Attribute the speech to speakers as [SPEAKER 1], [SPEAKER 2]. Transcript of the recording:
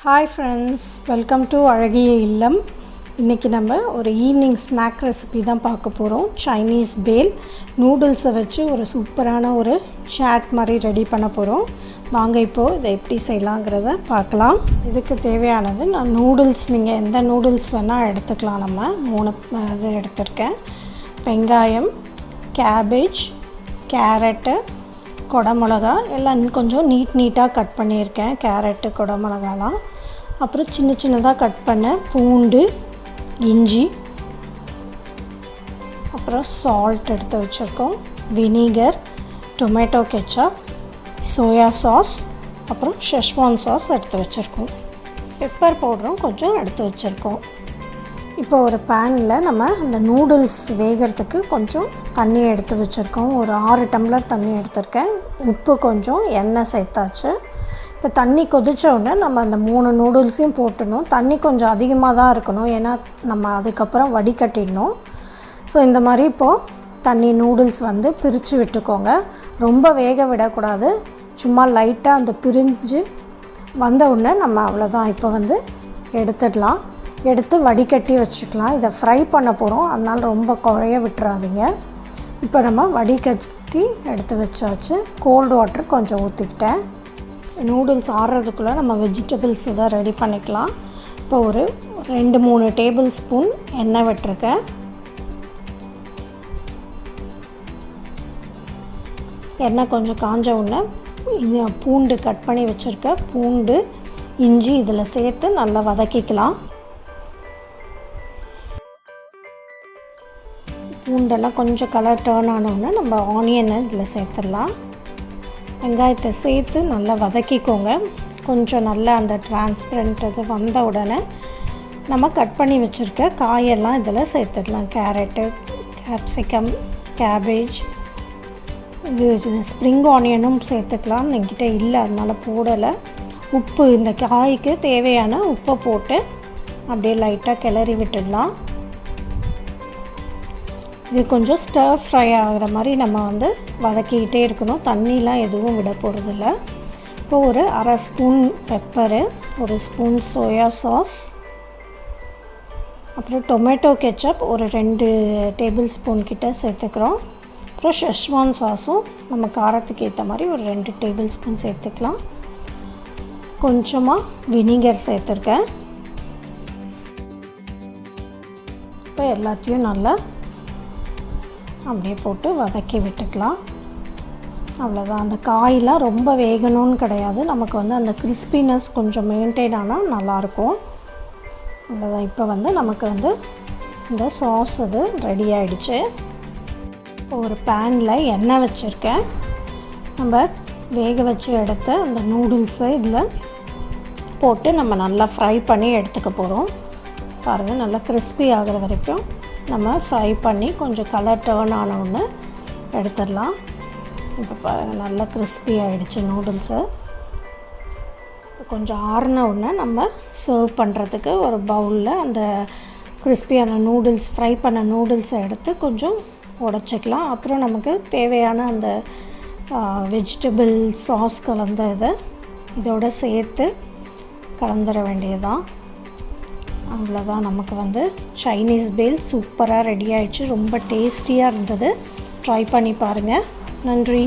[SPEAKER 1] Hi friends, welcome to Azhagiya Illam. இன்னைக்கு நம்ம ஒரு ஈவினிங் ஸ்நாக் ரெசிபி தான் பார்க்க போறோம். சைனீஸ் பேல் நூடுல்ஸை வச்சு ஒரு சூப்பரான ஒரு சாட் மாதிரி ரெடி பண்ண போறோம். வாங்க இப்போ இதை எப்படி செய்யலாம்ங்கறத பார்க்கலாம். இதுக்கு தேவையானது நான் நூடுல்ஸ் நீங்கள் எந்த நூடுல்ஸ் வேணால் எடுத்துக்கலாம். நம்ம 3 இது எடுத்துருக்கேன். வெங்காயம், கேபேஜ், கேரட்டு, கொடமிளகா எல்லாம் கொஞ்சம் நீட்டாக கட் பண்ணியிருக்கேன். கேரட்டு, கொடமிளகாலாம் அப்புறம் சின்னதாக கட் பண்ண பூண்டு, இஞ்சி, அப்புறம் சால்ட் எடுத்து வச்சுருக்கோம். Vinegar, tomato ketchup, soya sauce, அப்புறம் ஷெஸ்வான் சாஸ் எடுத்து வச்சுருக்கோம். பெப்பர் பவுடரும் கொஞ்சம் எடுத்து வச்சுருக்கோம். இப்போ ஒரு பேனில் நம்ம அந்த நூடுல்ஸ் வேகிறதுக்கு கொஞ்சம் தண்ணி எடுத்து வச்சுருக்கோம். ஒரு 6 டம்ளர் தண்ணி எடுத்துருக்கேன். உப்பு கொஞ்சம், எண்ணெய் சேர்த்தாச்சு. இப்போ தண்ணி கொதித்த உடனே நம்ம அந்த 3 நூடுல்ஸையும் போட்டுடணும். தண்ணி கொஞ்சம் அதிகமாக தான் இருக்கணும், ஏன்னா நம்ம அதுக்கப்புறம் வடிகட்டிடணும். ஸோ இந்த மாதிரி இப்போது தண்ணி நூடுல்ஸ் பிரித்து விட்டுக்கோங்க. ரொம்ப வேக விடக்கூடாது. சும்மா லைட்டாக அந்த பிரிஞ்சு வந்த உடனே நம்ம அவ்வளோதான். இப்போ எடுத்துடலாம். எடுத்து வடிகட்டி வச்சுக்கலாம். இதை ஃப்ரை பண்ண போகிறோம், அதனால் ரொம்ப குழைய விட்டுறாதீங்க. இப்போ நம்ம வடிகட்டி எடுத்து வச்சாச்சு. கோல்டு வாட்டர் கொஞ்சம் ஊற்றிக்கிட்டேன். நூடுல்ஸ் ஆடுறதுக்குள்ளே நம்ம வெஜிடபிள்ஸ் இதை ரெடி பண்ணிக்கலாம். இப்போ ஒரு 2-3 டேபிள் ஸ்பூன் எண்ணெய் விட்டுருக்கேன். எண்ணெய் கொஞ்சம் காஞ்ச உடனே பூண்டு கட் பண்ணி வச்சுருக்க பூண்டு, இஞ்சி இதில் சேர்த்து நல்லா வதக்கிக்கலாம். பூண்டெல்லாம் கொஞ்சம் கலர் டர்ன் ஆனோடனே நம்ம ஆனியனை இதில் சேர்த்துடலாம். வெங்காயத்தை சேர்த்து நல்லா வதக்கிக்கோங்க. கொஞ்சம் நல்லா அந்த டிரான்ஸ்பரண்ட் இது வந்த உடனே நம்ம கட் பண்ணி வச்சுருக்க காயெல்லாம் இதில் சேர்த்துடலாம். கேரட்டு, கேப்சிகம், கேபேஜ், இது ஸ்ப்ரிங் ஆனியனும் சேர்த்துக்கலாம். என்கிட்ட இல்லை, அதனால் போடலை. உப்பு, இந்த காய்க்கு தேவையான உப்பை போட்டு அப்படியே லைட்டாக கிளறி விட்டுடலாம். இது கொஞ்சம் ஸ்டர் ஃப்ரை ஆகிற மாதிரி நம்ம வதக்கிக்கிட்டே இருக்கணும். தண்ணிலாம் எதுவும் விட போகிறதில்ல. இப்போ ஒரு 1/2 spoon pepper, 1 spoon soya sauce, அப்புறம் டொமேட்டோ கெச்சப் ஒரு 2 டேபிள் ஸ்பூன் கிட்ட சேர்த்துக்கிறோம். அப்புறம் ஷெஸ்வான் சாஸும் நம்ம காரத்துக்கு ஏற்ற மாதிரி ஒரு 2 டேபிள் ஸ்பூன் சேர்த்துக்கலாம். கொஞ்சமாக வினிகர் சேர்த்துருக்கேன். இப்போ எல்லாத்தையும் நல்லா அப்படியே போட்டு வதக்கி விட்டுக்கலாம். அவ்வளோதான். அந்த காயெலாம் ரொம்ப வேகணும்னு கிடையாது. நமக்கு அந்த கிறிஸ்பினஸ் கொஞ்சம் மெயின்டைன் ஆனால் நல்லாயிருக்கும். அவ்வளோதான். இப்போ நமக்கு இந்த சாஸ் இது ரெடி ஆகிடுச்சு. இப்போ ஒரு பேனில் எண்ணெய் வச்சுருக்கேன். நம்ம வேக வச்சு எடுத்த அந்த நூடுல்ஸை இதில் போட்டு நம்ம நல்லா ஃப்ரை பண்ணி எடுத்துக்க போகிறோம். பாருங்கள், நல்லா கிறிஸ்பி ஆகிற வரைக்கும் நம்ம ஃப்ரை பண்ணி கொஞ்சம் கலர் டர்ன் ஆனவுடனே எடுத்துடலாம். இப்போ பாருங்கள், நல்லா கிறிஸ்பி ஆகிடுச்சு நூடுல்ஸு. கொஞ்சம் ஆறின உடனே நம்ம சர்வ் பண்ணுறதுக்கு ஒரு பவுலில் அந்த கிறிஸ்பியான நூடுல்ஸ், ஃப்ரை பண்ண நூடுல்ஸை எடுத்து கொஞ்சம் உடச்சிக்கலாம். அப்புறம் நமக்கு தேவையான அந்த வெஜிடபிள் சாஸ் கலந்த இதோடு சேர்த்து கலந்துட வேண்டியதுதான். அவ்வளோதான். நமக்கு சைனீஸ் பேல் சூப்பராக ரெடி ஆகிடுச்சு. ரொம்ப டேஸ்டியாக இருந்தது. ட்ரை பண்ணி பாருங்கள். நன்றி.